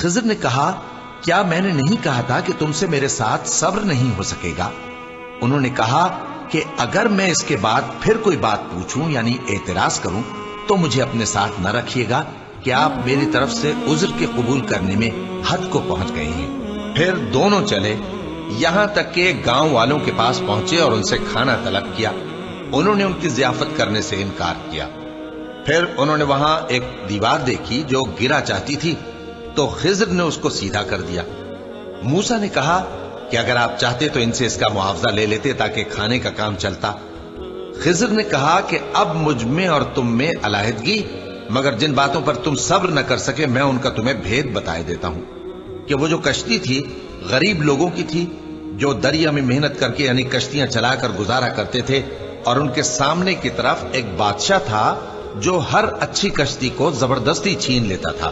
خضر نے کہا کیا میں نے نہیں کہا تھا کہ تم سے میرے ساتھ صبر نہیں ہو سکے گا؟ انہوں نے کہا کہ اگر میں اس کے بعد پھر کوئی بات پوچھوں یعنی اعتراض کروں تو مجھے اپنے ساتھ نہ رکھیے گا کہ آپ میری طرف سے عذر کے قبول کرنے میں حد کو پہنچ گئے ہیں۔ پھر دونوں چلے، یہاں تک کہ گاؤں والوں کے پاس پہنچے اور ان سے کھانا طلب کیا۔ انہوں نے ان کی ضیافت کرنے سے انکار کیا۔ پھر انہوں نے وہاں ایک دیوار دیکھی جو گرا چاہتی تھی، تو خضر نے اس کو سیدھا کر دیا۔ موسیٰ نے کہا کہ اگر آپ چاہتے تو ان سے اس کا معاوضہ لے لیتے تاکہ کھانے کا کام چلتا۔ خضر نے کہا کہ اب مجھ میں اور تم میں علیحدگی، مگر جن باتوں پر تم صبر نہ کر سکے میں ان کا تمہیں بھید بتائے دیتا ہوں کہ وہ جو کشتی تھی غریب لوگوں کی تھی جو دریا میں محنت کر کے یعنی کشتیاں چلا کر گزارا کرتے تھے، اور ان کے سامنے کی طرف ایک بادشاہ تھا جو ہر اچھی کشتی کو زبردستی چھین لیتا تھا۔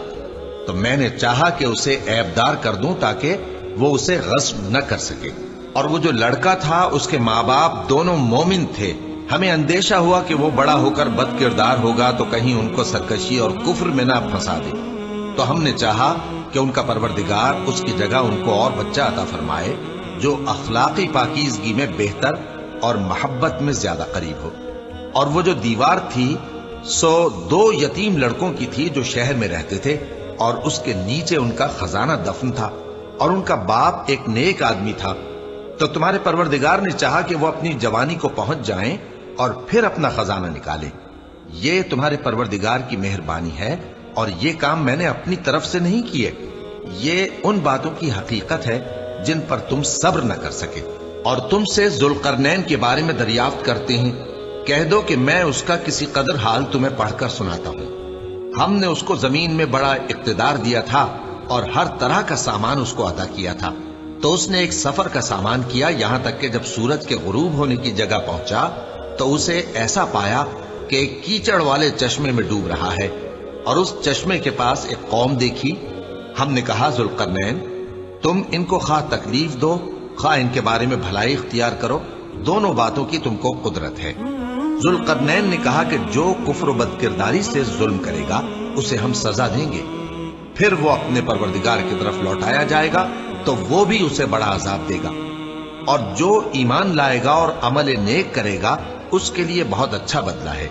تو میں نے چاہا کہ اسے عیبدار کر دوں تاکہ وہ اسے غصب نہ کر سکے، اور وہ جو لڑکا تھا اس کے ماں باپ دونوں مومن تھے۔ ہمیں اندیشہ ہوا کہ وہ بڑا ہو کر بد کردار ہوگا تو کہیں ان کو سرکشی اور کفر میں نہ پھنسا دے، تو ہم نے چاہا کہ ان کا پروردگار اس کی جگہ ان کو اور بچہ عطا فرمائے جو اخلاقی پاکیزگی میں بہتر اور محبت میں زیادہ قریب ہو۔ اور وہ جو دیوار تھی سو 2 یتیم لڑکوں کی تھی جو شہر میں رہتے تھے، اور اس کے نیچے ان کا خزانہ دفن تھا، اور ان کا باپ ایک نیک آدمی تھا۔ تو تمہارے پروردگار نے چاہا کہ وہ اپنی جوانی کو پہنچ جائیں اور پھر اپنا خزانہ نکالے۔ یہ تمہارے پروردگار کی مہربانی ہے، اور یہ کام میں نے اپنی طرف سے نہیں کیے، یہ ان باتوں کی حقیقت ہے جن پر تم صبر نہ کر سکے۔ اور تم سے ذوالقرنین کے بارے میں دریافت کرتے ہیں، کہہ دو کہ میں اس کا کسی قدر حال تمہیں پڑھ کر سناتا ہوں۔ ہم نے اس کو زمین میں بڑا اقتدار دیا تھا اور ہر طرح کا سامان اس کو عطا کیا تھا، تو اس نے ایک سفر کا سامان کیا، یہاں تک کہ جب سورج کے غروب ہونے کی جگہ پہنچا تو اسے ایسا پایا کہ ایک کیچڑ والے چشمے میں ڈوب رہا ہے، اور اس چشمے کے پاس ایک قوم دیکھی۔ ہم نے کہا ذوالقرنین تم ان کو خواہ تکلیف دو خواہ ان کے بارے میں بھلائی اختیار کرو، دونوں باتوں کی تم کو قدرت ہے۔ ذوالقرنین نے کہا کہ جو کفر و بد کرداری سے ظلم کرے گا اسے ہم سزا دیں گے، پھر وہ اپنے پروردگار کی طرف لوٹایا جائے گا تو وہ بھی اسے بڑا عذاب دے گا، اور جو ایمان لائے گا اور عمل نیک کرے گا اس کے لیے بہت اچھا بدلہ ہے،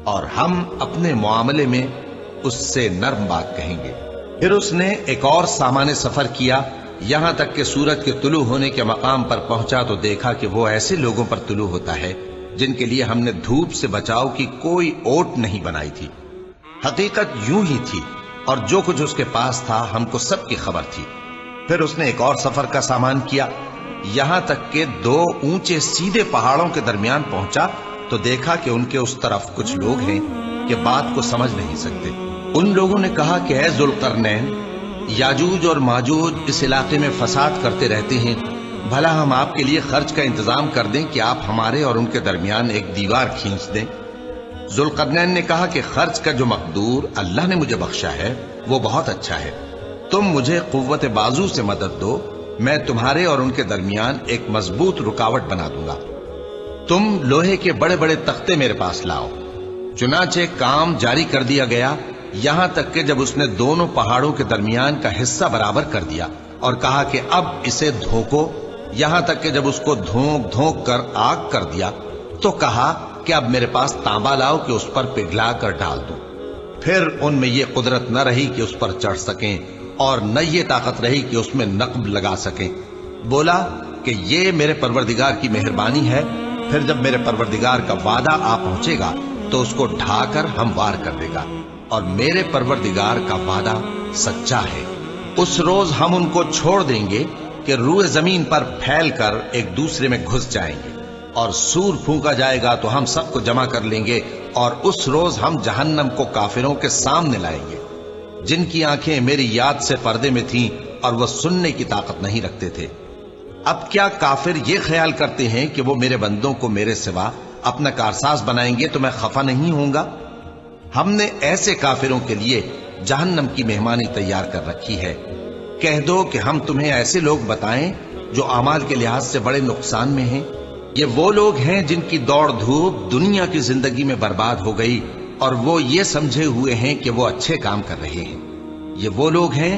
اور ہم اپنے معاملے میں اس سے نرم بات کہیں گے۔ پھر اس نے ایک اور سامان سفر کیا، یہاں تک کہ سورج کے طلوع ہونے کے مقام پر پہنچا تو دیکھا کہ وہ ایسے لوگوں پر طلوع ہوتا ہے جن کے لیے ہم نے دھوپ سے بچاؤ کی کوئی اوٹ نہیں بنائی تھی۔ حقیقت یوں ہی تھی، اور جو کچھ اس کے پاس تھا ہم کو سب کی خبر تھی۔ پھر اس نے ایک اور سفر کا سامان کیا، یہاں تک کہ 2 اونچے سیدھے پہاڑوں کے درمیان پہنچا تو دیکھا کہ ان کے اس طرف کچھ لوگ ہیں کہ بات کو سمجھ نہیں سکتے۔ ان لوگوں نے کہا کہ اے ذوالقرنین، یاجوج اور ماجوج اس علاقے میں فساد کرتے رہتے ہیں، بھلا ہم آپ کے لیے خرچ کا انتظام کر دیں کہ آپ ہمارے اور ان کے درمیان ایک دیوار کھینچ دیں۔ ذوالقرنین نے کہا کہ خرچ کا جو مقدور اللہ نے مجھے بخشا ہے وہ بہت اچھا ہے، تم مجھے قوت بازو سے مدد دو، میں تمہارے اور ان کے درمیان ایک مضبوط رکاوٹ بنا دوں گا۔ تم لوہے کے بڑے بڑے تختے میرے پاس لاؤ۔ چنانچہ کام جاری کر دیا گیا، یہاں تک کہ جب اس نے دونوں پہاڑوں کے درمیان کا حصہ برابر کر دیا اور کہا کہ اب اسے دھوکو، یہاں تک کہ جب اس کو دھونک دھونک کر آگ کر دیا تو کہا کہ اب میرے پاس تانبا لاؤ کہ اس پر پگھلا کر ڈال دوں۔ پھر ان میں یہ قدرت نہ رہی کہ اس پر چڑھ سکیں، اور نہ یہ طاقت رہی کہ اس میں نقب لگا سکیں۔ بولا کہ یہ میرے پروردگار کی مہربانی ہے، پھر جب میرے پروردگار کا وعدہ آ پہنچے گا تو اس کو ڈھا کر ہموار کر دے گا، اور میرے پروردگار کا وعدہ سچا ہے۔ اس روز ہم ان کو چھوڑ دیں گے کہ روئے زمین پر پھیل کر ایک دوسرے میں گھس جائیں گے، اور سور پھونکا جائے گا تو ہم سب کو جمع کر لیں گے، اور اس روز ہم جہنم کو کافروں کے سامنے لائیں گے جن کی آنکھیں میری یاد سے پردے میں تھیں اور وہ سننے کی طاقت نہیں رکھتے تھے۔ اب کیا کافر یہ خیال کرتے ہیں کہ وہ میرے بندوں کو میرے سوا اپنا کارساز بنائیں گے تو میں خفا نہیں ہوں گا؟ ہم نے ایسے کافروں کے لیے جہنم کی مہمانی تیار کر رکھی ہے۔ کہہ دو کہ ہم تمہیں ایسے لوگ بتائیں جو اعمال کے لحاظ سے بڑے نقصان میں ہیں۔ یہ وہ لوگ ہیں جن کی دوڑ دھوپ دنیا کی زندگی میں برباد ہو گئی، اور وہ یہ سمجھے ہوئے ہیں کہ وہ اچھے کام کر رہے ہیں۔ یہ وہ لوگ ہیں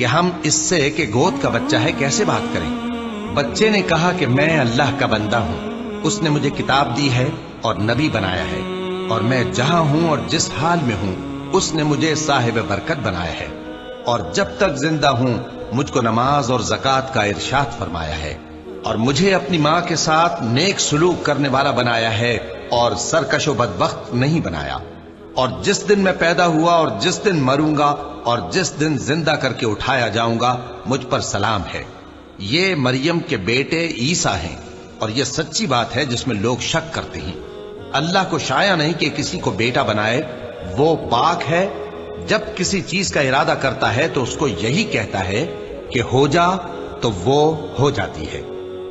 کہ ہم اس سے کہ گود کا بچہ ہے کیسے بات کریں؟ بچے نے کہا کہ میں اللہ کا بندہ ہوں، اس نے مجھے کتاب دی ہے اور نبی بنایا ہے، اور میں جہاں ہوں اور جس حال میں ہوں اس نے مجھے صاحب برکت بنایا ہے، اور جب تک زندہ ہوں مجھ کو نماز اور زکوٰۃ کا ارشاد فرمایا ہے، اور مجھے اپنی ماں کے ساتھ نیک سلوک کرنے والا بنایا ہے اور سرکش و بدبخت نہیں بنایا، اور جس دن میں پیدا ہوا اور جس دن مروں گا اور جس دن زندہ کر کے اٹھایا جاؤں گا مجھ پر سلام ہے۔ یہ مریم کے بیٹے عیسیٰ ہیں، اور یہ سچی بات ہے جس میں لوگ شک کرتے ہیں۔ اللہ کو شایع نہیں کہ کسی کو بیٹا بنائے، وہ پاک ہے، جب کسی چیز کا ارادہ کرتا ہے تو اس کو یہی کہتا ہے کہ ہو جا تو وہ ہو جاتی ہے،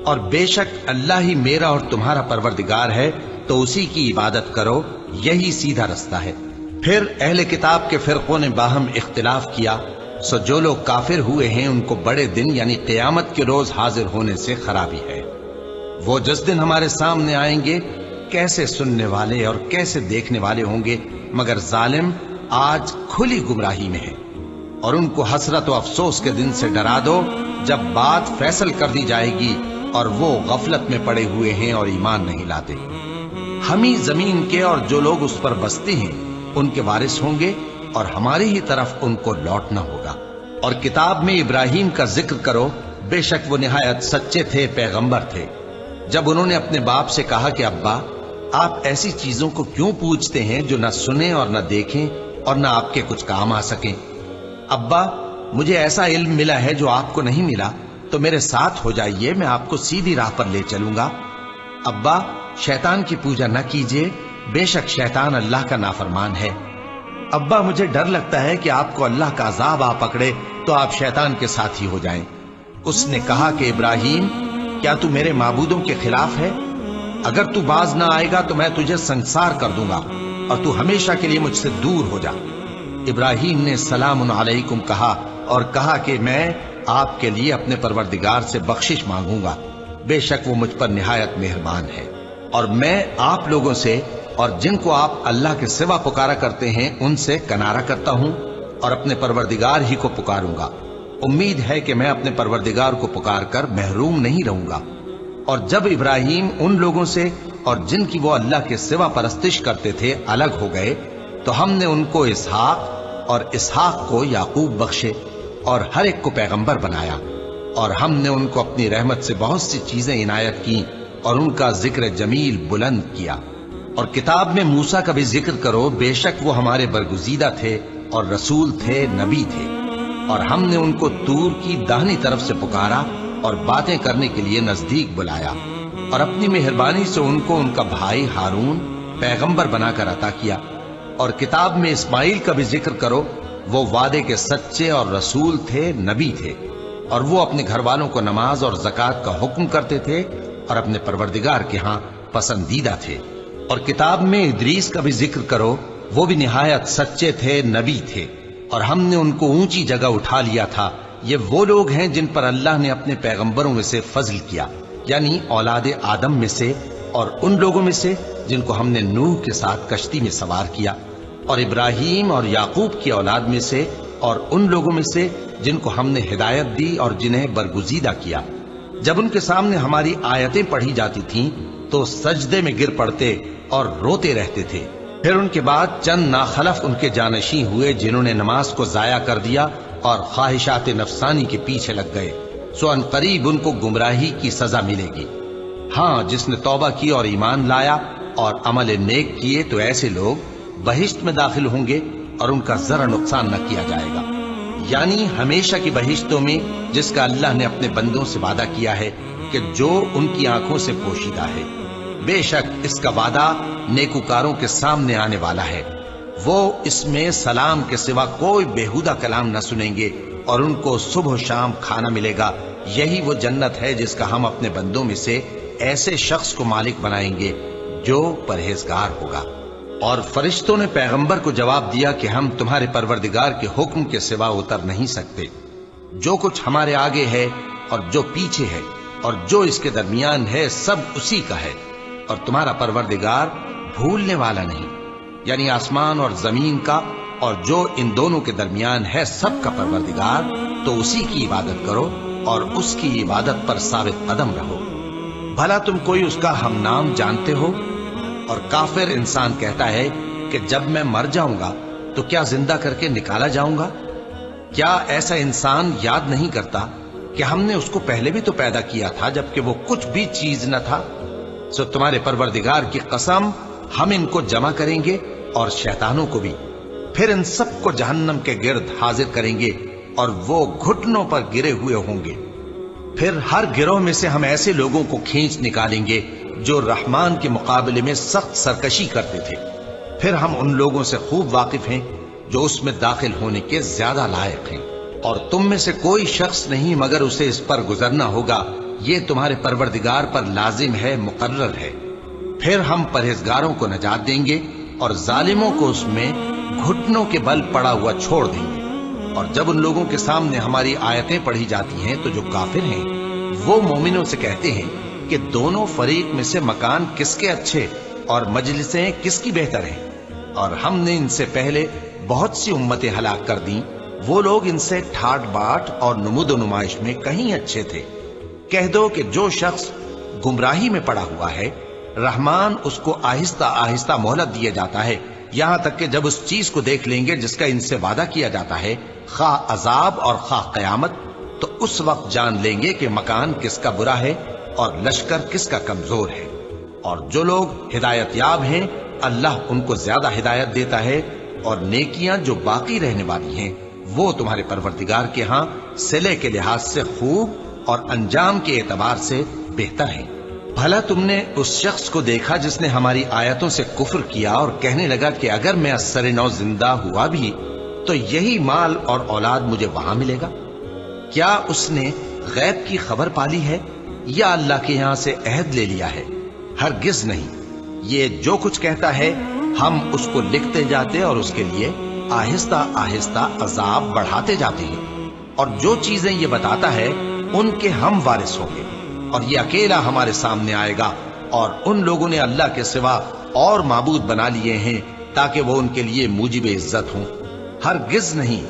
اور بے شک اللہ ہی میرا اور تمہارا پروردگار ہے، تو اسی کی عبادت کرو، یہی سیدھا رستہ ہے۔ پھر اہل کتاب کے فرقوں نے باہم اختلاف کیا، سو جو لوگ کافر ہوئے ہیں ان کو بڑے دن یعنی قیامت کے روز حاضر ہونے سے خرابی ہے۔ وہ جس دن ہمارے سامنے آئیں گے کیسے سننے والے اور کیسے دیکھنے والے ہوں گے، مگر ظالم آج کھلی گمراہی میں ہے۔ اور ان کو حسرت و افسوس کے دن سے ڈرا دو جب بات فیصل کر دی جائے گی اور وہ غفلت میں پڑے ہوئے ہیں اور ایمان نہیں لاتے۔ ہم ہی زمین کے اور جو لوگ اس پر بستے ہیں ان کے وارث ہوں گے، اور ہماری ہی طرف ان کو لوٹنا ہوگا۔ اور کتاب میں ابراہیم کا ذکر کرو، بے شک وہ نہایت سچے تھے، پیغمبر تھے۔ جب انہوں نے اپنے باپ سے کہا کہ ابا، آپ ایسی چیزوں کو کیوں پوچھتے ہیں جو نہ سنیں اور نہ دیکھیں اور نہ آپ کے کچھ کام آ سکیں؟ ابا، مجھے ایسا علم ملا ہے جو آپ کو نہیں ملا، تو میرے ساتھ ہو جائیے، میں آپ کو سیدھی راہ پر لے چلوں گا۔ ابا، شیطان کی پوجا نہ کیجیے، بے شک شیطان اللہ کا نافرمان ہے۔ ابا، مجھے ڈر لگتا ہے کہ آپ کو اللہ کا عذاب آ پکڑے تو آپ شیطان کے ساتھی ہو جائیں۔ اس نے کہا کہ ابراہیم، کیا تو میرے معبودوں کے خلاف ہے؟ اگر تو باز نہ آئے گا تو میں تجھے سنسار کر دوں گا اور تو ہمیشہ کے لیے مجھ سے دور ہو جا۔ ابراہیم نے سلام علیکم کہا اور کہا کہ میں آپ کے لیے اپنے پروردگار سے بخشش مانگوں گا، بے شک وہ مجھ پر نہایت مہربان ہے، اور میں آپ لوگوں سے اور جن کو آپ اللہ کے سوا پکارا کرتے ہیں ان سے کنارہ کرتا ہوں اور اپنے پروردگار ہی کو پکاروں گا۔ امید ہے کہ میں اپنے پروردگار کو پکار کر محروم نہیں رہوں گا۔ اور جب ابراہیم ان لوگوں سے اور جن کی وہ اللہ کے سوا پرستش کرتے تھے الگ ہو گئے تو ہم نے ان کو اسحاق اور اسحاق کو یعقوب بخشے اور ہر ایک کو پیغمبر بنایا، اور ہم نے ان کو اپنی رحمت سے بہت سی چیزیں عنایت کی اور ان کا ذکر جمیل بلند کیا۔ اور کتاب میں موسیٰ کا بھی ذکر کرو، بے شک وہ ہمارے برگزیدہ تھے اور رسول تھے، نبی تھے، اور ہم نے ان کو طور کی داہنی طرف سے پکارا اور باتیں کرنے کے لیے نزدیک بلایا، اور اپنی مہربانی سے ان کو ان کا بھائی ہارون پیغمبر بنا کر عطا کیا۔ اور کتاب میں اسماعیل کا بھی ذکر کرو، وہ وعدے کے سچے اور رسول تھے، نبی تھے، اور وہ اپنے گھر والوں کو نماز اور زکوٰۃ کا حکم کرتے تھے اور اپنے پروردگار کے ہاں پسندیدہ تھے۔ اور کتاب میں ادریس کا بھی ذکر کرو، وہ بھی نہایت سچے تھے، نبی تھے، اور ہم نے ان کو اونچی جگہ اٹھا لیا تھا۔ یہ وہ لوگ ہیں جن پر اللہ نے اپنے پیغمبروں میں سے فضل کیا، یعنی اولاد آدم میں سے، اور ان لوگوں میں سے جن کو ہم نے نوح کے ساتھ کشتی میں سوار کیا، اور ابراہیم اور یعقوب کی اولاد میں سے، اور ان لوگوں میں سے جن کو ہم نے ہدایت دی اور جنہیں برگزیدہ کیا۔ جب ان کے سامنے ہماری آیتیں پڑھی جاتی تھیں تو سجدے میں گر پڑتے اور روتے رہتے تھے۔ پھر ان کے بعد چند ناخلف ان کے جانشین ہوئے جنہوں نے نماز کو ضائع کر دیا اور خواہشات نفسانی کے پیچھے لگ گئے، سو ان قریب ان کو گمراہی کی سزا ملے گی۔ ہاں، جس نے توبہ کی اور ایمان لایا اور عمل نیک کیے تو ایسے لوگ بہشت میں داخل ہوں گے اور ان کا ذرا نقصان نہ کیا جائے گا، یعنی ہمیشہ کی بہشتوں میں جس کا اللہ نے اپنے بندوں سے وعدہ کیا ہے کہ جو ان کی آنکھوں سے پوشیدہ ہے۔ بے شک اس کا وعدہ نیکوکاروں کے سامنے آنے والا ہے، وہ اس میں سلام کے سوا کوئی بیہودہ کلام نہ سنیں گے اور ان کو صبح و شام کھانا ملے گا۔ یہی وہ جنت ہے جس کا ہم اپنے بندوں میں سے ایسے شخص کو مالک بنائیں گے جو پرہیزگار ہوگا۔ اور فرشتوں نے پیغمبر کو جواب دیا کہ ہم تمہارے پروردگار کے حکم کے سوا اتر نہیں سکتے، جو کچھ ہمارے آگے ہے اور جو پیچھے ہے اور جو اس کے درمیان ہے سب اسی کا ہے، اور تمہارا پروردگار بھولنے والا نہیں، یعنی آسمان اور زمین کا اور جو ان دونوں کے درمیان ہے سب کا پروردگار، تو اسی کی عبادت کرو اور اس کی عبادت پر ثابت قدم رہو۔ بھلا تم کوئی اس کا ہم نام جانتے ہو؟ اور کافر انسان کہتا ہے کہ جب میں مر جاؤں گا تو کیا زندہ کر کے نکالا جاؤں گا؟ کیا ایسا انسان یاد نہیں کرتا کہ ہم نے اس کو پہلے بھی تو پیدا کیا تھا جبکہ وہ کچھ بھی چیز نہ تھا؟ سو تمہارے پروردگار کی قسم، ہم ان کو جمع کریں گے اور شیطانوں کو بھی، پھر ان سب کو جہنم کے گرد حاضر کریں گے اور وہ گھٹنوں پر گرے ہوئے ہوں گے۔ پھر ہر گروہ میں سے ہم ایسے لوگوں کو کھینچ نکالیں گے جو رحمان کے مقابلے میں سخت سرکشی کرتے تھے، پھر ہم ان لوگوں سے خوب واقف ہیں جو اس میں داخل ہونے کے زیادہ لائق ہیں، اور تم میں سے کوئی شخص نہیں مگر اسے اس پر گزرنا ہوگا، یہ تمہارے پروردگار پر لازم ہے، مقرر ہے۔ پھر ہم پرہیزگاروں کو نجات دیں گے اور ظالموں کو اس میں گھٹنوں کے بل پڑا ہوا چھوڑ دیں گے۔ اور جب ان لوگوں کے سامنے ہماری آیتیں پڑھی جاتی ہیں تو جو کافر ہیں وہ مومنوں سے کہتے ہیں کہ دونوں فریق میں سے مکان کس کے اچھے اور مجلسیں کس کی بہتر ہیں، اور ہم نے ان سے پہلے بہت سی امتیں ہلاک کر دیں، وہ لوگ ان سے ٹھاٹ باٹ اور نمود و نمائش میں کہیں اچھے تھے۔ کہہ دو کہ جو شخص گمراہی میں پڑا ہوا ہے، رحمان اس کو آہستہ آہستہ مہلت دیا جاتا ہے، یہاں تک کہ جب اس چیز کو دیکھ لیں گے جس کا ان سے وعدہ کیا جاتا ہے، خواہ عذاب اور خواہ قیامت، تو اس وقت جان لیں گے کہ مکان کس کا برا ہے اور لشکر کس کا کمزور ہے۔ اور جو لوگ ہدایت یاب ہیں، اللہ ان کو زیادہ ہدایت دیتا ہے، اور نیکیاں جو باقی رہنے والی ہیں وہ تمہارے پروردگار کے ہاں صلے کے لحاظ سے خوب اور انجام کے اعتبار سے بہتر ہیں۔ بھلا تم نے اس شخص کو دیکھا جس نے ہماری آیتوں سے کفر کیا اور کہنے لگا کہ اگر میں اثر نو زندہ ہوا بھی تو یہی مال اور اولاد مجھے وہاں ملے گا؟ کیا اس نے غیب کی خبر پالی ہے یا اللہ کے یہاں سے عہد لے لیا ہے؟ ہرگز نہیں، یہ جو کچھ کہتا ہے ہم اس کو لکھتے جاتے اور اس کے لیے آہستہ آہستہ عذاب بڑھاتے جاتے ہیں، اور جو چیزیں یہ بتاتا ہے ان کے ہم وارث ہوں گے، اور یہ اکیلا ہمارے سامنے آئے گا، اور ان لوگوں نے اللہ کے سوا اور معبود بنا لیے ہیں تاکہ وہ ان کے لیے موجب عزت ہوں۔ ہرگز نہیں،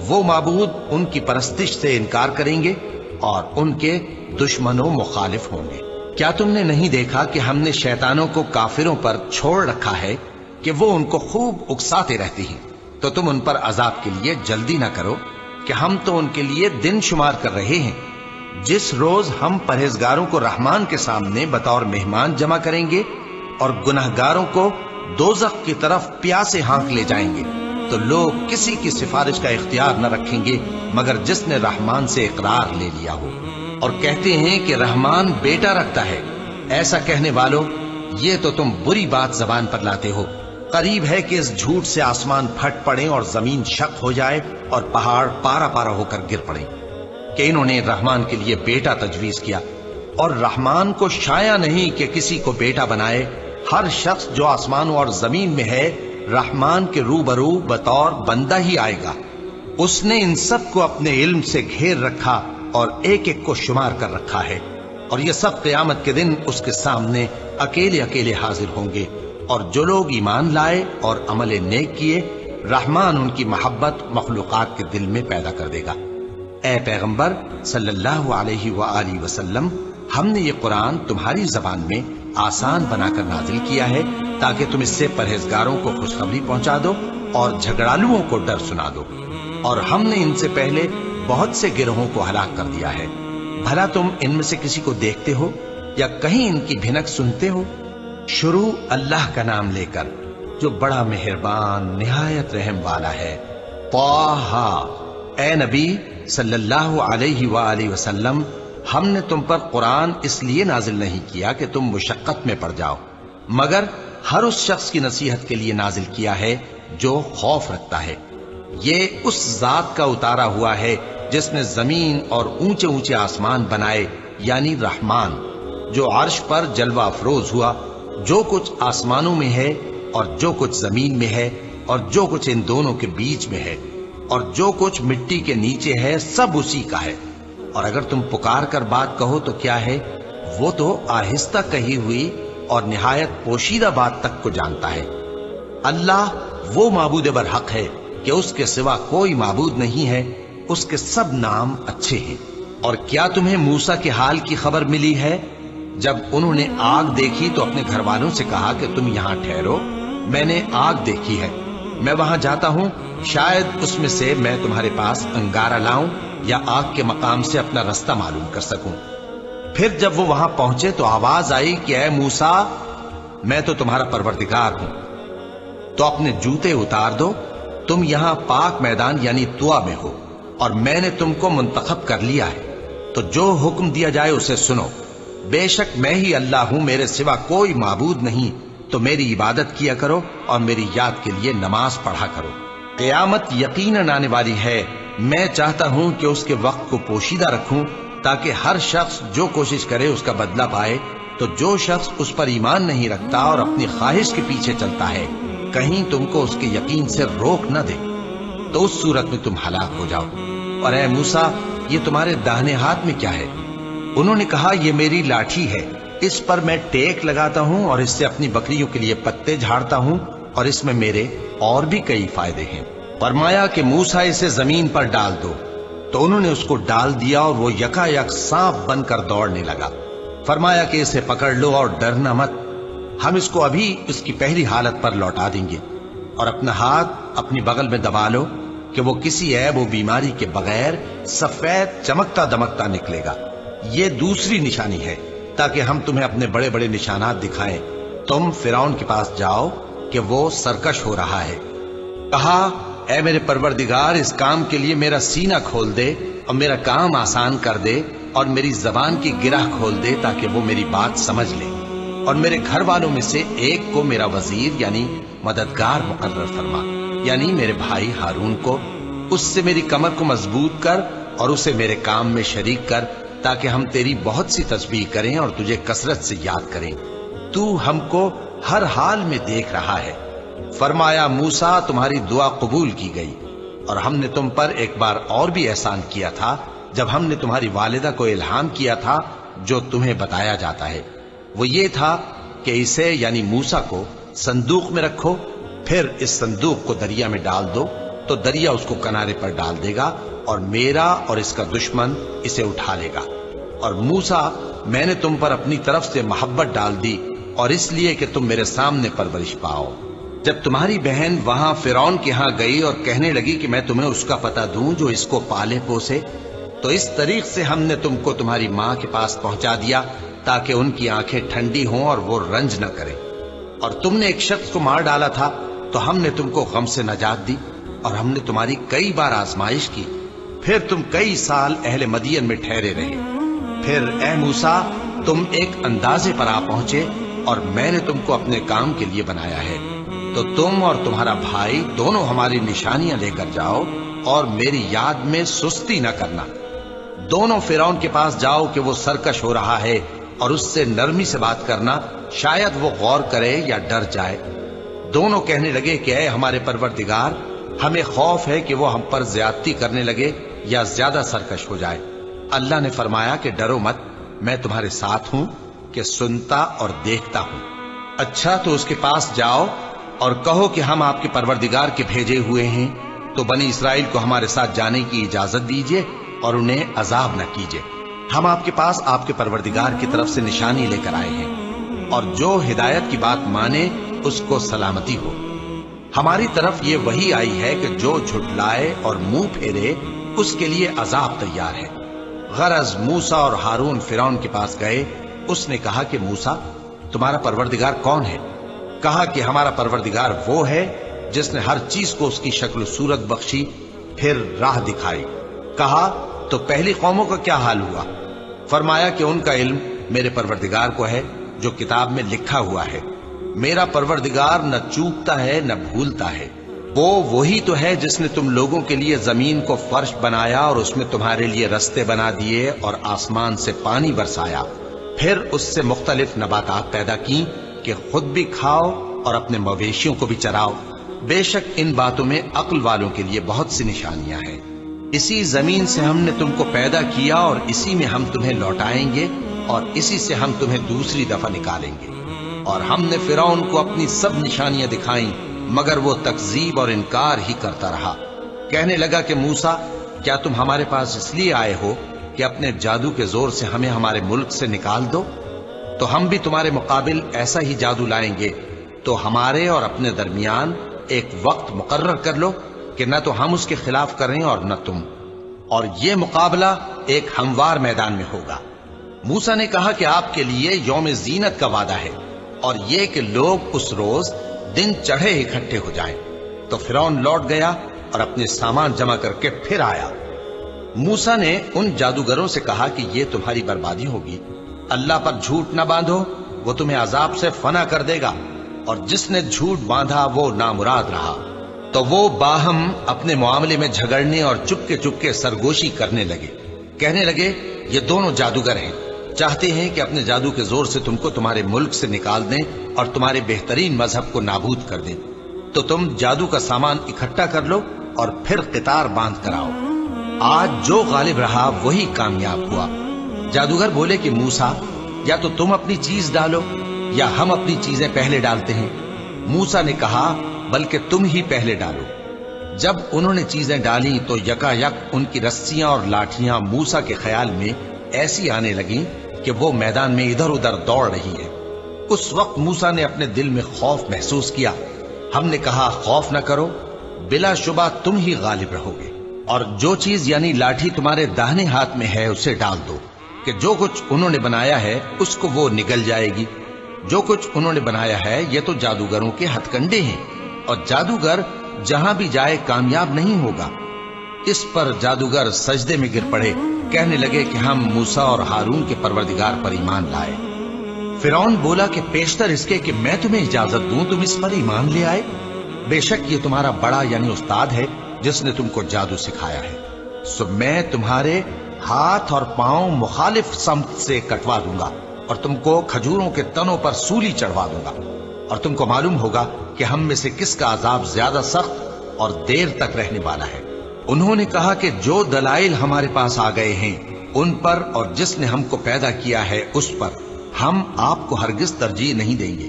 وہ معبود ان کی پرستش سے انکار کریں گے اور ان کے دشمن و مخالف ہوں گے۔ کیا تم نے نہیں دیکھا کہ ہم نے شیطانوں کو کافروں پر چھوڑ رکھا ہے کہ وہ ان کو خوب اکساتے رہتی ہیں؟ تو تم ان پر عذاب کے لیے جلدی نہ کرو کہ ہم تو ان کے لیے دن شمار کر رہے ہیں۔ جس روز ہم پرہیزگاروں کو رحمان کے سامنے بطور مہمان جمع کریں گے اور گناہگاروں کو دوزخ کی طرف پیاسے ہانک لے جائیں گے، تو لوگ کسی کی سفارش کا اختیار نہ رکھیں گے مگر جس نے رحمان سے اقرار لے لیا ہو، اور کہتے ہیں کہ رحمان بیٹا رکھتا ہے۔ ایسا کہنے والوں، یہ تو تم بری بات زبان پر لاتے ہو۔ قریب ہے کہ اس جھوٹ سے آسمان پھٹ پڑے اور زمین شق ہو جائے اور پہاڑ پارا پارا ہو کر گر پڑے کہ انہوں نے رحمان کے لیے بیٹا تجویز کیا، اور رحمان کو شایع نہیں کہ کسی کو بیٹا بنائے۔ ہر شخص جو آسمانوں اور زمین میں ہے رحمان کے روبرو بطور بندہ ہی آئے گا۔ اس نے ان سب کو اپنے علم سے گھیر رکھا اور ایک ایک کو شمار کر رکھا ہے، اور یہ سب قیامت کے دن اس کے سامنے اکیلے اکیلے حاضر ہوں گے۔ اور جو لوگ ایمان لائے اور عمل نیک کیے، رحمان ان کی محبت مخلوقات کے دل میں پیدا کر دے گا۔ اے پیغمبر صلی اللہ علیہ وآلہ وسلم، ہم نے یہ قرآن تمہاری زبان میں آسان بنا کر نازل کیا ہے تاکہ تم اس سے پرہیزگاروں کو خوشخبری پہنچا دو اور جھگڑالوؤں کو ڈر سنا دو، اور ہم نے ان سے پہلے بہت سے گروہوں کو ہلاک کر دیا ہے۔ بھلا تم ان میں سے کسی کو دیکھتے ہو یا کہیں ان کی بھنک سنتے ہو؟ شروع اللہ کا نام لے کر جو بڑا مہربان نہایت رحم والا ہے۔ طٰہٰ، اے نبی صلی اللہ علیہ وآلہ وسلم، ہم نے تم پر قرآن اس لیے نازل نہیں کیا کہ تم مشقت میں پڑ جاؤ، مگر ہر اس شخص کی نصیحت کے لیے نازل کیا ہے جو خوف رکھتا ہے۔ یہ اس ذات کا اتارا ہوا ہے جس نے زمین اور اونچے اونچے آسمان بنائے، یعنی رحمان، جو عرش پر جلوہ افروز ہوا۔ جو کچھ آسمانوں میں ہے اور جو کچھ زمین میں ہے اور جو کچھ ان دونوں کے بیچ میں ہے اور جو کچھ مٹی کے نیچے ہے، سب اسی کا ہے۔ اور اگر تم پکار کر بات کہو تو کیا ہے، وہ تو آہستہ کہی ہوئی اور نہایت پوشیدہ بات تک کو جانتا ہے۔ اللہ وہ معبود برحق ہے کہ اس کے سوا کوئی معبود نہیں ہے، اس کے سب نام اچھے ہیں۔ اور کیا تمہیں موسیٰ کے حال کی خبر ملی ہے؟ جب انہوں نے آگ دیکھی تو اپنے گھر والوں سے کہا کہ تم یہاں ٹھہرو، میں نے آگ دیکھی ہے، میں وہاں جاتا ہوں، شاید اس میں سے میں تمہارے پاس انگارہ لاؤں یا آگ کے مقام سے اپنا رستہ معلوم کر سکوں۔ پھر جب وہ وہاں پہنچے تو آواز آئی کہ اے موسیٰ، میں تو تمہارا پروردگار ہوں، تو اپنے جوتے اتار دو، تم یہاں پاک میدان یعنی طویٰ میں ہو، اور میں نے تم کو منتخب کر لیا ہے، تو جو حکم دیا جائے اسے سنو۔ بے شک میں ہی اللہ ہوں، میرے سوا کوئی معبود نہیں، تو میری عبادت کیا کرو اور میری یاد کے لیے نماز پڑھا کرو۔ قیامت یقیناً آنے والی ہے، میں چاہتا ہوں کہ اس کے وقت کو پوشیدہ رکھوں تاکہ ہر شخص جو کوشش کرے اس کا بدلہ پائے، تو جو شخص اس پر ایمان نہیں رکھتا اور اپنی خواہش کے پیچھے چلتا ہے، کہیں تم کو اس کے یقین سے روک نہ دے، تو اس صورت میں تم ہلاک ہو جاؤ۔ اور اے موسیٰ، یہ تمہارے داہنے ہاتھ میں کیا ہے؟ انہوں نے کہا، یہ میری لاٹھی ہے، اس پر میں ٹیک لگاتا ہوں اور اس سے اپنی بکریوں کے لیے پتے جھاڑتا ہوں، اور اس میں میرے اور بھی کئی فائدے ہیں۔ فرمایا کہ موسیٰ اسے زمین پر ڈال دو، تو انہوں نے اس کو ڈال دیا اور وہ یکا یک سانپ بن کر دوڑنے لگا۔ فرمایا کہ اسے پکڑ لو اور ڈرنا مت، ہم اس کو ابھی اس کی پہلی حالت پر لوٹا دیں گے، اور اپنا ہاتھ اپنی بغل میں دبا لو کہ وہ کسی عیب و بیماری کے بغیر سفید چمکتا دمکتا نکلے گا۔ یہ دوسری نشانی ہے تاکہ ہم تمہیں اپنے بڑے بڑے نشانات دکھائیں۔ تم فرعون کے پاس جاؤ کہ وہ سرکش ہو رہا ہے۔ کہا، اے میرے پروردگار، اس کام کے لیے میرا سینہ کھول دے اور میرا کام آسان کر دے، اور میری زبان کی گرہ کھول دے تاکہ وہ میری بات سمجھ لے، اور میرے گھر والوں میں سے ایک کو میرا وزیر یعنی مددگار مقرر فرما، یعنی میرے بھائی ہارون کو۔ اس سے میری کمر کو مضبوط کر اور اسے میرے کام میں شریک کر، تاکہ ہم تیری بہت سی تسبیح کریں اور تجھے کثرت سے یاد کریں، تو ہم کو ہر حال میں دیکھ رہا ہے۔ فرمایا، موسیٰ، تمہاری دعا قبول کی گئی، اور ہم نے تم پر ایک بار اور بھی احسان کیا تھا جب ہم نے تمہاری والدہ کو الہام کیا تھا جو تمہیں بتایا جاتا ہے۔ وہ یہ تھا کہ اسے یعنی موسیٰ کو صندوق میں رکھو، پھر اس صندوق کو دریا میں ڈال دو، تو دریا اس کو کنارے پر ڈال دے گا، اور میرا اور اس کا دشمن اسے اٹھا لے گا۔ اور موسیٰ، میں نے تم پر اپنی طرف سے محبت ڈال دی، اور اس لیے کہ تم میرے سامنے پرورش پاؤ۔ جب تمہاری بہن وہاں فرعون کے ہاں گئی اور کہنے لگی کہ میں تمہیں اس کا پتہ دوں جو اس کو پالے پوسے، تو اس طریق سے ہم نے تم کو تمہاری ماں کے پاس پہنچا دیا تاکہ ان کی آنکھیں ٹھنڈی ہوں اور وہ رنج نہ کرے۔ اور تم نے ایک شخص کو مار ڈالا تھا تو ہم نے تم کو غم سے نجات دی، اور ہم نے تمہاری کئی بار آزمائش کی، پھر تم کئی سال اہل مدین میں ٹھہرے رہے۔ پھر اے موسیٰ، تم ایک اندازے پر آ پہنچے، اور میں نے تم کو اپنے کام کے لیے بنایا ہے، تو تم اور تمہارا بھائی دونوں ہماری نشانیاں لے کر جاؤ، اور میری یاد میں سستی نہ کرنا۔ دونوں فرعون کے پاس جاؤ کہ وہ سرکش ہو رہا ہے، اور اس سے نرمی سے بات کرنا، شاید وہ غور کرے یا ڈر جائے۔ دونوں کہنے لگے کہ اے ہمارے پروردگار، ہمیں خوف ہے کہ وہ ہم پر زیادتی کرنے لگے یا زیادہ سرکش ہو جائے۔ اللہ نے فرمایا کہ ڈرو مت، میں تمہارے ساتھ ہوں کہ سنتا اور دیکھتا ہوں۔ اچھا، تو اس کے پاس جاؤ اور کہو کہ ہم آپ کے پروردگار کے بھیجے ہوئے ہیں، تو بنی اسرائیل کو ہمارے ساتھ جانے کی اجازت دیجیے اور انہیں عذاب نہ کیجیے۔ ہم آپ کے پاس آپ کے پروردگار کی طرف سے نشانی لے کر آئے ہیں، اور جو ہدایت کی بات مانے اس کو سلامتی ہو۔ ہماری طرف یہ وحی آئی ہے کہ جو جھٹلائے اور منہ پھیرے اس کے لیے عذاب تیار ہے۔ غرض موسیٰ اور ہارون فرعون کے پاس گئے۔ اس نے کہا کہ موسیٰ، تمہارا پروردگار کون ہے؟ کہا کہ ہمارا پروردگار وہ ہے جس نے ہر چیز کو اس کی شکل و صورت بخشی، پھر راہ دکھائی۔ کہا، تو پہلی قوموں کا کیا حال ہوا؟ فرمایا کہ ان کا علم میرے پروردگار کو ہے جو کتاب میں لکھا ہوا ہے۔ میرا پروردگار نہ چوکتا ہے نہ بھولتا ہے۔ وہ وہی تو ہے جس نے تم لوگوں کے لیے زمین کو فرش بنایا اور اس میں تمہارے لیے رستے بنا دیے اور آسمان سے پانی برسایا، پھر اس سے مختلف نباتات پیدا کی کہ خود بھی کھاؤ اور اپنے مویشیوں کو بھی چراؤ۔ بے شک ان باتوں میں عقل والوں کے لیے بہت سی نشانیاں ہیں۔ اسی زمین سے ہم نے تم کو پیدا کیا اور اسی میں ہم تمہیں لوٹائیں گے اور اسی سے ہم تمہیں دوسری دفعہ نکالیں گے۔ اور ہم نے فرعون کو اپنی سب نشانیاں دکھائیں مگر وہ تکذیب اور انکار ہی کرتا رہا۔ کہنے لگا کہ موسیٰ، کیا تم ہمارے پاس اس لیے آئے ہو کہ اپنے جادو کے زور سے ہمیں ہمارے ملک سے نکال دو؟ تو ہم بھی تمہارے مقابل ایسا ہی جادو لائیں گے، تو ہمارے اور اپنے درمیان ایک وقت مقرر کر لو کہ نہ تو ہم اس کے خلاف کریں اور نہ تم، اور یہ مقابلہ ایک ہموار میدان میں ہوگا۔ موسیٰ نے کہا کہ آپ کے لیے یوم زینت کا وعدہ ہے، اور یہ کہ لوگ اس روز دن چڑھے اکٹھے ہو جائیں۔ تو فرعون لوٹ گیا اور اپنے سامان جمع کر کے پھر آیا۔ موسیٰ نے ان جادوگروں سے کہا کہ یہ تمہاری بربادی ہوگی، اللہ پر جھوٹ نہ باندھو، وہ تمہیں عذاب سے فنا کر دے گا، اور جس نے جھوٹ باندھا وہ نامراد رہا۔ تو وہ باہم اپنے معاملے میں جھگڑنے اور چپکے سرگوشی کرنے لگے۔ کہنے لگے، یہ دونوں جادوگر ہیں، چاہتے ہیں کہ اپنے جادو کے زور سے تم کو تمہارے ملک سے نکال دیں اور تمہارے بہترین مذہب کو نابود کر دیں۔ تو تم جادو کا سامان اکٹھا کر لو اور پھر قطار باندھ کر آؤ۔ آج جو غالب رہا وہی کامیاب ہوا۔ جادوگر بولے کہ موسیٰ، یا تو تم اپنی چیز ڈالو یا ہم اپنی چیزیں پہلے ڈالتے ہیں۔ موسیٰ نے کہا، بلکہ تم ہی پہلے ڈالو۔ جب انہوں نے چیزیں ڈالی تو یکا یک ان کی رسیاں اور لاٹھیاں موسیٰ کے خیال میں ایسی آنے لگیں کہ وہ میدان میں ادھر ادھر دوڑ رہی ہیں۔ اس وقت موسیٰ نے اپنے دل میں خوف محسوس کیا۔ ہم نے کہا، خوف نہ کرو، بلا شبہ تم ہی غالب رہو گے، اور جو چیز یعنی لاٹھی تمہارے داہنے ہاتھ میں ہے اسے ڈال دو، کہ جو کچھ انہوں نے بنایا ہے اس کو وہ نگل جائے گی۔ جو کچھ انہوں نے بنایا ہے یہ تو جادوگروں کے ہتھ کنڈے ہیں، اور جادوگر جہاں بھی جائے کامیاب نہیں ہوگا۔ اس پر جادوگر سجدے میں گر پڑے، کہنے لگے کہ ہم موسیٰ اور ہارون کے پروردگار پر ایمان لائے۔ فرعون بولا کہ پیشتر اس کے کہ میں تمہیں اجازت دوں تم اس پر ایمان لے آئے؟ بے شک یہ تمہارا بڑا یعنی استاد ہے جس نے تم کو جادو سکھایا ہے، سو میں تمہارے ہاتھ اور پاؤں مخالف سمت سے کٹوا دوں گا، اور تم کو کھجوروں کے تنوں پر سولی چڑھوا دوں گا، اور تم کو معلوم ہوگا کہ ہم میں سے کس کا عذاب زیادہ سخت اور دیر تک رہنے والا ہے۔ انہوں نے کہا کہ جو دلائل ہمارے پاس آ گئے ہیں ان پر اور جس نے ہم کو پیدا کیا ہے اس پر ہم آپ کو ہرگز ترجیح نہیں دیں گے،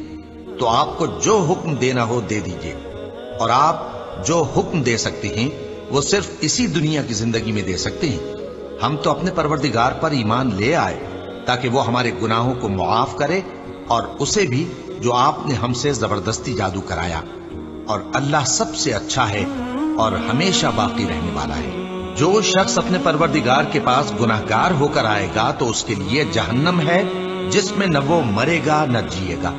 تو آپ کو جو حکم دینا ہو دے دیجیے، اور آپ جو حکم دے سکتے ہیں وہ صرف اسی دنیا کی زندگی میں دے سکتے ہیں۔ ہم تو اپنے پروردگار پر ایمان لے آئے تاکہ وہ ہمارے گناہوں کو معاف کرے، اور اسے بھی جو آپ نے ہم سے زبردستی جادو کرایا، اور اللہ سب سے اچھا ہے اور ہمیشہ باقی رہنے والا ہے۔ جو شخص اپنے پروردگار کے پاس گناہگار ہو کر آئے گا تو اس کے لیے جہنم ہے جس میں نہ وہ مرے گا نہ جیے گا،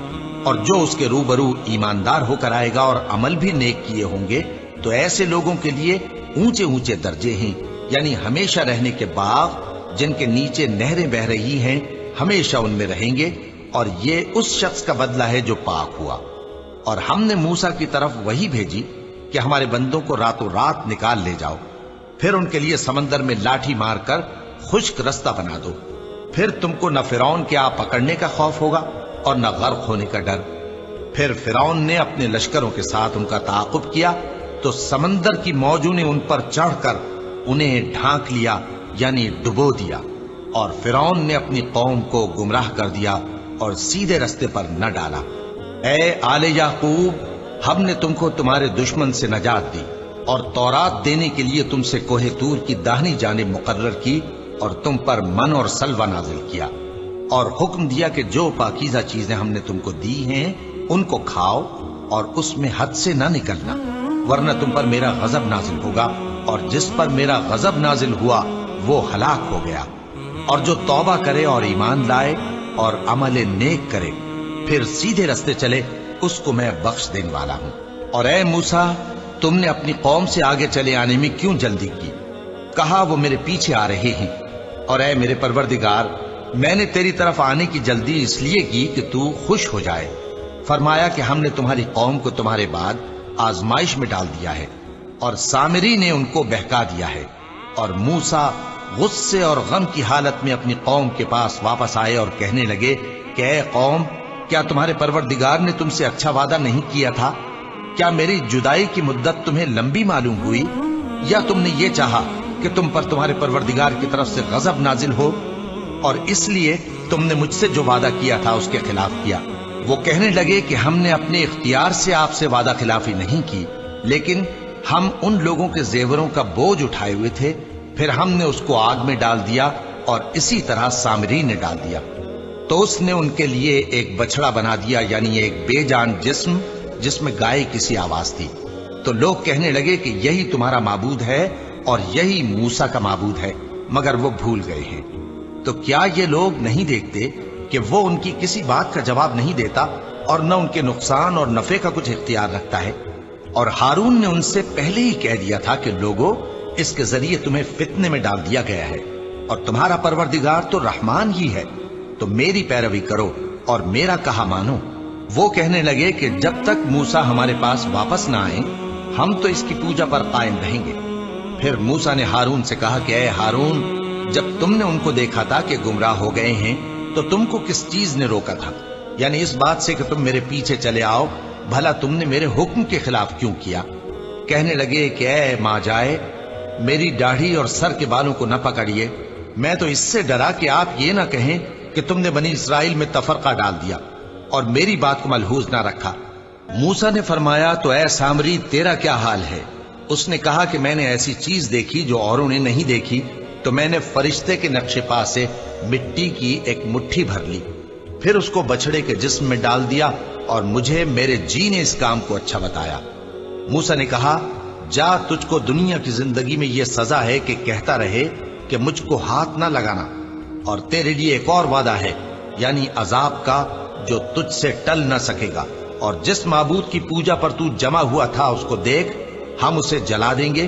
اور جو اس کے روبرو ایماندار ہو کر آئے گا اور عمل بھی نیک کیے ہوں گے تو ایسے لوگوں کے لیے اونچے اونچے درجے ہیں، یعنی ہمیشہ رہنے کے باغ جن کے نیچے نہریں بہ رہی ہیں، ہمیشہ ان میں رہیں گے، اور یہ اس شخص کا بدلہ ہے جو پاک ہوا۔ اور ہم نے موسیٰ کی طرف وہی بھیجی کہ ہمارے بندوں کو راتوں رات نکال لے جاؤ، پھر ان کے لیے سمندر میں لاٹھی مار کر خشک رستہ بنا دو، پھر تم کو نہ فرعون کے آ پکڑنے کا خوف ہوگا اور نہ غرق ہونے کا ڈر۔ پھر فرعون نے اپنے لشکروں کے ساتھ ان کا تعاقب کیا تو سمندر کی موجوں نے ان پر چڑھ کر انہیں ڈھانک لیا، یعنی ڈبو دیا، اور فرعون نے اپنی قوم کو گمراہ کر دیا اور سیدھے رستے پر نہ ڈالا۔ اے آل یعقوب، ہم نے تم کو تمہارے دشمن سے نجات دی اور تورات دینے کے لیے تم سے کوہ طور کی داہنی جانب مقرر کی، اور تم پر من اور سلوہ نازل کیا، اور حکم دیا کہ جو پاکیزہ چیزیں ہم نے تم کو دی ہیں ان کو کھاؤ اور اس میں حد سے نہ نکلنا، ورنہ تم پر میرا غضب نازل ہوگا، اور جس پر میرا غضب نازل ہوا وہ ہلاک ہو گیا۔ اور جو توبہ کرے اور ایمان لائے اور عمل نیک کرے پھر سیدھے رستے چلے اس کو میں بخش دینے والا ہوں۔ اور اے موسیٰ، تم نے اپنی قوم سے آگے چلے آنے میں کیوں جلدی کی؟ کہا وہ میرے پیچھے آ رہے ہیں۔ اور اے میرے پروردگار، میں نے تیری طرف آنے کی جلدی اس لیے کی کہ تو خوش ہو جائے۔ فرمایا کہ ہم نے تمہاری قوم کو تمہارے بعد آزمائش میں ڈال دیا ہے، اور سامری نے ان کو بہکا دیا ہے۔ اور موسیٰ غصے اور غم کی حالت میں اپنی قوم کے پاس واپس آئے اور کہنے لگے کہ اے قوم، کیا تمہارے پروردگار نے تم سے اچھا وعدہ نہیں کیا تھا؟ کیا میری جدائی کی مدت تمہیں لمبی معلوم ہوئی، یا تم نے یہ چاہا کہ تم پر تمہارے پروردگار کی طرف سے غضب نازل ہو، اور اس لیے تم نے مجھ سے جو وعدہ کیا تھا اس کے خلاف کیا؟ وہ کہنے لگے کہ ہم نے اپنے اختیار سے آپ سے وعدہ خلافی نہیں کی، لیکن ہم ان لوگوں کے زیوروں کا بوجھ اٹھائے ہوئے تھے، پھر ہم نے اس کو آگ میں ڈال دیا اور اسی طرح سامری نے ڈال دیا۔ تو اس نے ان کے لیے ایک بچڑا بنا دیا، یعنی ایک بے جان جسم جس میں گائے کسی آواز تھی۔ تو لوگ کہنے لگے کہ یہی تمہارا معبود ہے اور یہی موسیٰ کا معبود ہے، مگر وہ بھول گئے ہیں۔ تو کیا یہ لوگ نہیں دیکھتے کہ وہ ان کی کسی بات کا جواب نہیں دیتا اور نہ ان کے نقصان اور نفع کا کچھ اختیار رکھتا ہے؟ اور ہارون نے ان سے پہلے ہی کہہ دیا تھا کہ لوگوں، اس کے ذریعے تمہیں فتنے میں ڈال دیا گیا ہے، اور تمہارا پروردگار تو رحمان ہی ہے، تو میری پیروی کرو اور میرا کہا مانو۔ وہ کہنے لگے کہ جب تک موسیٰ ہمارے پاس واپس نہ آئیں ہم تو اس کی پوجا پر قائم رہیں گے۔ پھر موسیٰ نے ہارون سے کہا کہ اے ہارون، جب تم نے ان کو دیکھا تھا کہ گمراہ ہو گئے ہیں تو تم کو کس چیز نے روکا تھا؟ یعنی اس بات سے کہ تم میرے پیچھے چلے آؤ، بھلا تم نے میرے حکم کے خلاف کیوں کیا؟ کہنے لگے کہ اے ماں جائے، میری داڑھی اور سر کے بالوں کو نہ پکڑیے، میں تو اس سے ڈرا کہ آپ یہ نہ کہیں کہ تم نے بنی اسرائیل میں تفرقہ ڈال دیا اور میری بات کو ملحوظ نہ رکھا۔ موسیٰ نے فرمایا تو اے سامری، تیرا کیا حال ہے؟ اس نے کہا کہ میں نے ایسی چیز دیکھی جو اوروں نے نہیں دیکھی، تو میں نے فرشتے کے نقش پا سے مٹی کی ایک مٹھی بھر لی، پھر اس کو بچڑے کے جسم میں ڈال دیا اور مجھے میرے جی نے اس کام کو اچھا بتایا۔ موسیٰ نے کہا جا، تجھ کو دنیا کی زندگی میں یہ سزا ہے کہ کہتا رہے کہ مجھ کو ہاتھ نہ لگانا، اور تیرے لیے ایک اور وعدہ ہے، یعنی عذاب کا جو تجھ سے ٹل نہ سکے گا، اور جس معبود کی پوجا پر تو جمع ہوا تھا اس کو دیکھ، ہم اسے جلا دیں گے،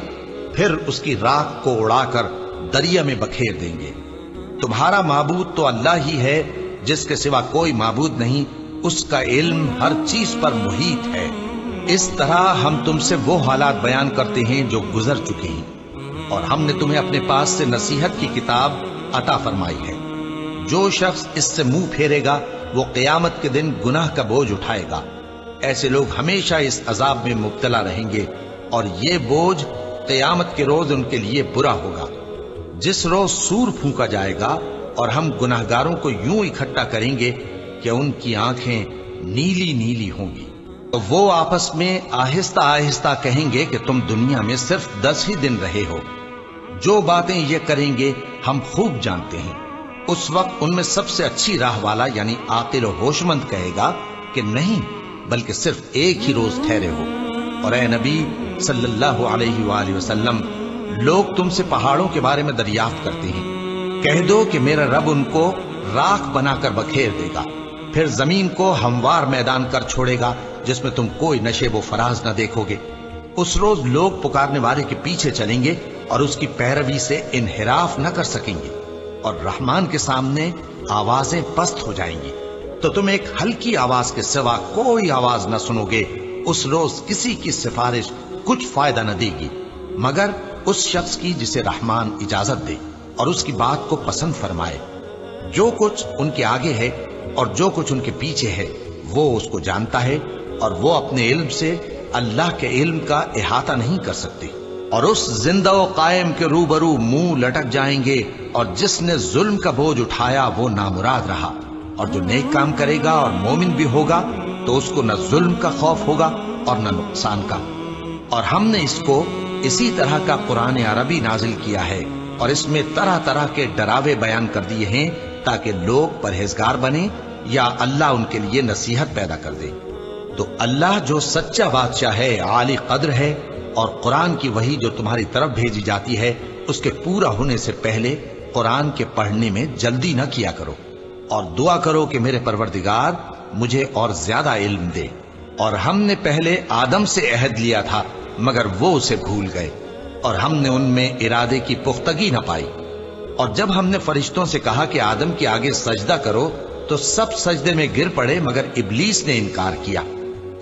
پھر اس کی راکھ کو اڑا کر دریا میں بکھیر دیں گے۔ تمہارا معبود تو اللہ ہی ہے، جس کے سوا کوئی معبود نہیں، اس کا علم ہر چیز پر محیط ہے۔ اس طرح ہم تم سے وہ حالات بیان کرتے ہیں جو گزر چکے ہیں، اور ہم نے تمہیں اپنے پاس سے نصیحت کی کتاب عطا فرمائی ہے۔ جو شخص اس سے منہ پھیرے گا وہ قیامت کے دن گناہ کا بوجھ اٹھائے گا۔ ایسے لوگ ہمیشہ اس عذاب میں مبتلا رہیں گے، اور یہ بوجھ قیامت کے روز ان کے لیے برا ہوگا، جس روز سور پھونکا جائے گا اور ہم گناہگاروں کو یوں اکٹھا کریں گے کہ ان کی آنکھیں نیلی نیلی ہوں گی۔ تو وہ آپس میں آہستہ آہستہ کہیں گے کہ تم دنیا میں صرف 10 ہی دن رہے ہو، جو باتیں یہ کریں گے ہم خوب جانتے ہیں۔ اس وقت ان میں سب سے اچھی راہ والا یعنی عاقل و ہوش مند کہے گا کہ نہیں، بلکہ صرف ایک ہی روز ٹھہرے ہو۔ اور اے نبی صلی اللہ علیہ وآلہ وسلم، لوگ تم سے پہاڑوں کے بارے میں دریافت کرتے ہیں، کہہ دو کہ میرا رب ان کو راکھ بنا کر بکھیر دے گا، پھر زمین کو ہموار میدان کر چھوڑے گا جس میں تم کوئی نشیب و فراز نہ دیکھو گے۔ اس روز لوگ پکارنے والے کے پیچھے چلیں گے اور اس کی پیروی سے انحراف نہ کر سکیں گے، اور رحمان کے سامنے آوازیں پست ہو جائیں گی، تو تم ایک ہلکی آواز کے سوا کوئی آواز نہ سنو گے۔ اس روز کسی کی سفارش کچھ فائدہ نہ دے گی مگر اس شخص کی جسے رحمان اجازت دے اور اس کی بات کو پسند فرمائے۔ جو کچھ ان کے آگے ہے اور جو کچھ ان کے پیچھے ہے وہ اس کو جانتا ہے، اور وہ اپنے علم سے اللہ کے علم کا احاطہ نہیں کر سکتے۔ اور اس زندہ و قائم کے روبرو منہ لٹک جائیں گے، اور جس نے ظلم کا بوجھ اٹھایا وہ نامراد رہا، اور جو نیک کام کرے گا اور مومن بھی ہوگا تو اس کو نہ ظلم کا خوف ہوگا اور نہ نقصان کا۔ اور ہم نے اس کو اسی طرح کا قرآن عربی نازل کیا ہے، اور اس میں طرح طرح کے ڈراوے بیان کر دیے ہیں تاکہ لوگ پرہیزگار بنیں یا اللہ ان کے لیے نصیحت پیدا کر دے۔ تو اللہ جو سچا بادشاہ ہے، عالی قدر ہے، اور قرآن کی وحی جو تمہاری طرف بھیجی جاتی ہے اس کے پورا ہونے سے پہلے قرآن کے پڑھنے میں جلدی نہ کیا کرو، اور دعا کرو کہ میرے پروردگار مجھے اور زیادہ علم دے۔ اور ہم نے پہلے آدم سے عہد لیا تھا مگر وہ اسے بھول گئے، اور ہم نے ان میں ارادے کی پختگی نہ پائی۔ اور جب ہم نے فرشتوں سے کہا کہ آدم کے آگے سجدہ کرو تو سب سجدے میں گر پڑے مگر ابلیس نے انکار کیا۔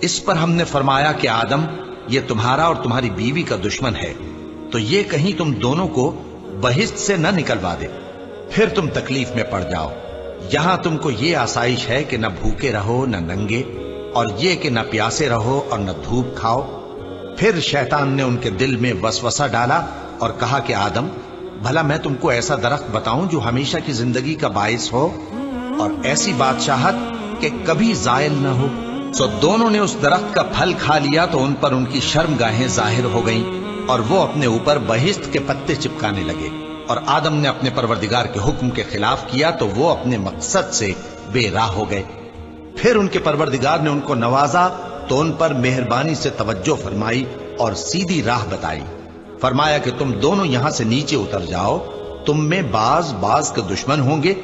اس پر ہم نے فرمایا کہ آدم، یہ تمہارا اور تمہاری بیوی کا دشمن ہے، تو یہ کہیں تم دونوں کو بہشت سے نہ نکلوا دے، پھر تم تکلیف میں پڑ جاؤ۔ یہاں تم کو یہ آسائش ہے کہ نہ بھوکے رہو نہ ننگے، اور یہ کہ نہ پیاسے رہو اور نہ دھوپ کھاؤ۔ پھر شیطان نے ان کے دل میں وسوسہ ڈالا اور کہا کہ آدم، بھلا میں تم کو ایسا درخت بتاؤں جو ہمیشہ کی زندگی کا باعث ہو، اور ایسی بادشاہت کہ کبھی زائل نہ ہو۔ سو دونوں نے اس درخت کا پھل کھا لیا تو ان پر ان کی شرمگاہیں ظاہر ہو گئیں اور وہ اپنے اوپر بہشت کے پتے چپکانے لگے، اور آدم نے اپنے پروردگار کے حکم کے خلاف کیا تو وہ اپنے مقصد سے بے راہ ہو گئے۔ پھر ان کے پروردگار نے ان کو نوازا تو ان پر مہربانی سے توجہ فرمائی اور سیدھی راہ بتائی۔ فرمایا کہ تم دونوں یہاں سے نیچے اتر جاؤ، تم میں بعض کے دشمن ہوں گے،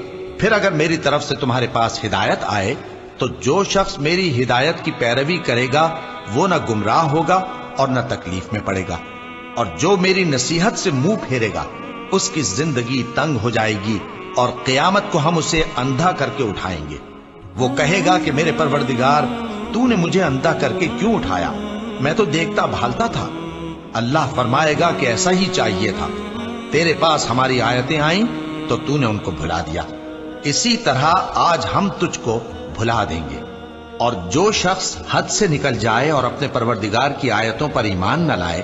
پھر اگر میری طرف سے تمہارے پاس ہدایت آئے تو جو شخص میری ہدایت کی پیروی کرے گا وہ نہ گمراہ ہوگا اور نہ تکلیف میں پڑے گا، اور جو میری نصیحت سے منہ پھیرے گا اس کی زندگی تنگ ہو جائے گی، اور قیامت کو ہم اسے اندھا کر کے اٹھائیں گے۔ وہ کہے گا کہ میرے پروردگار، تو نے مجھے اندھا کر کے کیوں اٹھایا؟ میں تو دیکھتا بھالتا تھا۔ اللہ فرمائے گا کہ ایسا ہی چاہیے تھا، تیرے پاس ہماری آیتیں آئیں تو نے ان کو بھلا دیا، اسی طرح آج ہم تجھ کو بھلا دیں گے۔ اور جو شخص حد سے نکل جائے اور اپنے پروردگار کی آیتوں پر ایمان نہ لائے،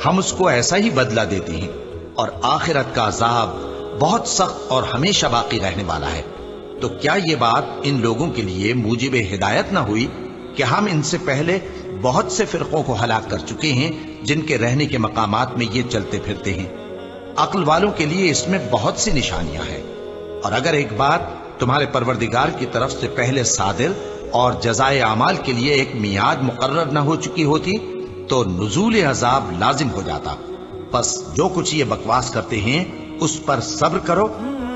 ہم اس کو ایسا ہی بدلہ دیتے ہیں، اور آخرت کا عذاب بہت سخت اور ہمیشہ باقی رہنے والا ہے۔ تو کیا یہ بات ان لوگوں کے لیے موجب ہدایت نہ ہوئی کہ ہم ان سے پہلے بہت سے فرقوں کو ہلاک کر چکے ہیں جن کے رہنے کے مقامات میں یہ چلتے پھرتے ہیں؟ عقل والوں کے لیے اس میں بہت سی نشانیاں ہیں۔ اور اگر ایک بات تمہارے پروردگار کی طرف سے پہلے صادر اور جزائے اعمال کے لیے ایک میعاد مقرر نہ ہو چکی ہوتی تو نزول عذاب لازم ہو جاتا۔ بس جو کچھ یہ بکواس کرتے ہیں اس پر صبر کرو،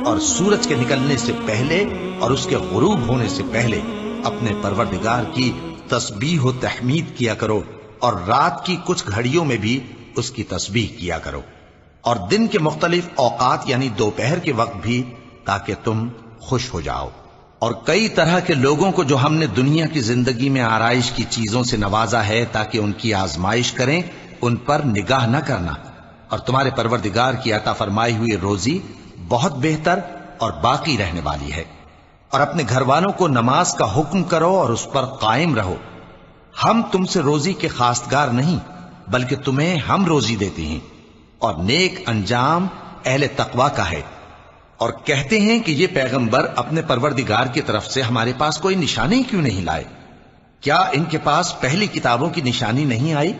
اور سورج کے نکلنے سے پہلے اور اس کے غروب ہونے سے پہلے اپنے پروردگار کی تسبیح و تحمید کیا کرو، اور رات کی کچھ گھڑیوں میں بھی اس کی تسبیح کیا کرو، اور دن کے مختلف اوقات یعنی دوپہر کے وقت بھی، تاکہ تم خوش ہو جاؤ۔ اور کئی طرح کے لوگوں کو جو ہم نے دنیا کی زندگی میں آرائش کی چیزوں سے نوازا ہے تاکہ ان کی آزمائش کریں، ان پر نگاہ نہ کرنا، اور تمہارے پروردگار کی عطا فرمائی ہوئی روزی بہت بہتر اور باقی رہنے والی ہے۔ اور اپنے گھر والوں کو نماز کا حکم کرو اور اس پر قائم رہو۔ ہم تم سے روزی کے خواستگار نہیں، بلکہ تمہیں ہم روزی دیتے ہیں، اور نیک انجام اہل تقوی کا ہے۔ اور کہتے ہیں کہ یہ پیغمبر اپنے پروردگار کی طرف سے ہمارے پاس کوئی نشانی کیوں نہیں لائے؟ کیا ان کے پاس پہلی کتابوں کی نشانی نہیں آئی؟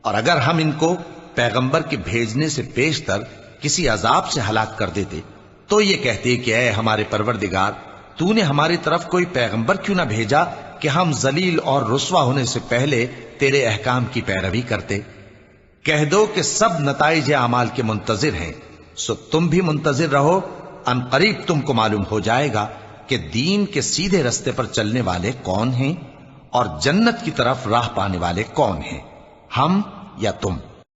اور اگر ہم ان کو پیغمبر کے بھیجنے سے پیشتر کسی عذاب سے ہلاک کر دیتے تو یہ کہتے کہ اے ہمارے پروردگار، تو نے ہماری طرف کوئی پیغمبر کیوں نہ بھیجا کہ ہم ذلیل اور رسوا ہونے سے پہلے تیرے احکام کی پیروی کرتے۔ کہہ دو کہ سب نتائج اعمال کے منتظر ہیں، سو تم بھی منتظر رہو، ان قریب تم کو معلوم ہو جائے گا کہ دین کے سیدھے رستے پر چلنے والے کون ہیں اور جنت کی طرف راہ پانے والے کون ہیں، ہم یا تم۔